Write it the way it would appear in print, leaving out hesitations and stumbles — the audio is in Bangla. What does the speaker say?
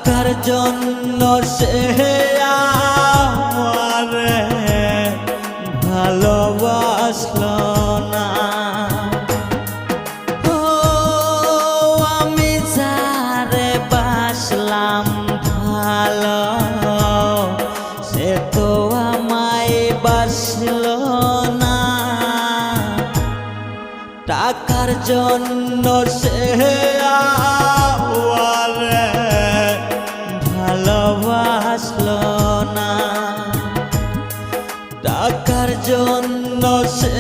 টাকার জন্য সে আমারে ভালোবাসলো না। ও আমি যারে বাসলাম ভালো, সে তো আমায় বাসলো না। টাকার জন্য সে আমারে ভালোবাসলো না। টাকার জন্য সে